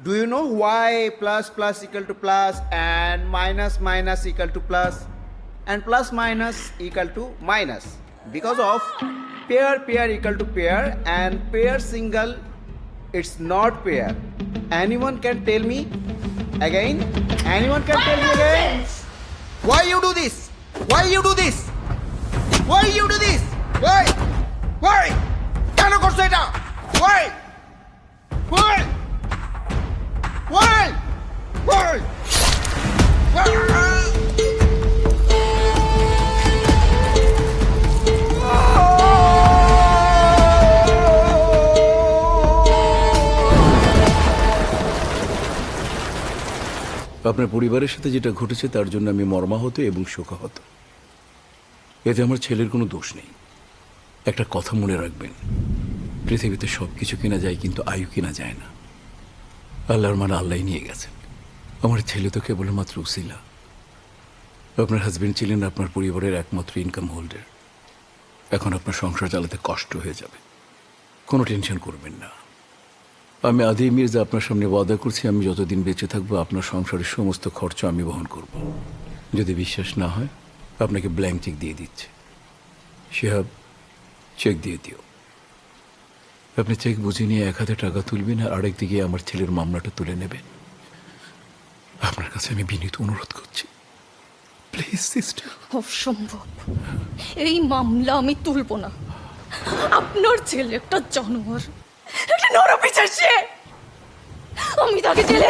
Do you know why plus plus equal to plus and minus minus equal to plus and plus minus equal to minus? Because of pair pair equal to pair and pair single, it's not pair. Anyone can tell me again? Anyone can tell me again? Why you do this? Why you do this? Why you do this? Why? Why? কেন করছো এটা? Why? Why? Why? Why? আপনার পরিবারের সাথে যেটা ঘটেছে তার জন্য আমি মর্মাহত এবং শোকাহত। এতে আমার ছেলের কোনো দোষ নেই। একটা কথা মনে রাখবেন, পৃথিবীতে সব কিছু কেনা যায় কিন্তু আয়ু কেনা যায় না। আল্লাহর মানে আল্লাহ নিয়ে গেছেন। আমার ছেলে তো কেবলমাত্র উসিলা। আপনার হাজবেন্ড ছিলেন আপনার পরিবারের একমাত্র ইনকাম হোল্ডার। এখন আপনার সংসার চালাতে কষ্ট হয়ে যাবে। কোনো টেনশন করবেন না। আমি আদি মির্জা আপনার সামনে ওয়াদা করছি, আমি যতদিন বেঁচে থাকবো আপনার সংসারের সমস্ত খরচ আমি বহন করব। যদি বিশ্বাস না হয় আপনাকে ব্ল্যাঙ্ক চেক দিয়ে দিচ্ছে। শিহাব, চেক দিয়ে দিও। আপনি চেক বুঝে নিয়ে 1000 টাকা তুলবেন আর আরেক দিকে আমার ছেলের মামলাটা তুলে নেবেন। আপনার কাছে আমি বিনীত অনুরোধ করছি, প্লিজ সিস্টার। অসম্ভব, এই মামলা আমি তুলব না। আপনার ছেলে একটা জানোয়ার, একটা নরপিশাচ। আমি তাকে জেলে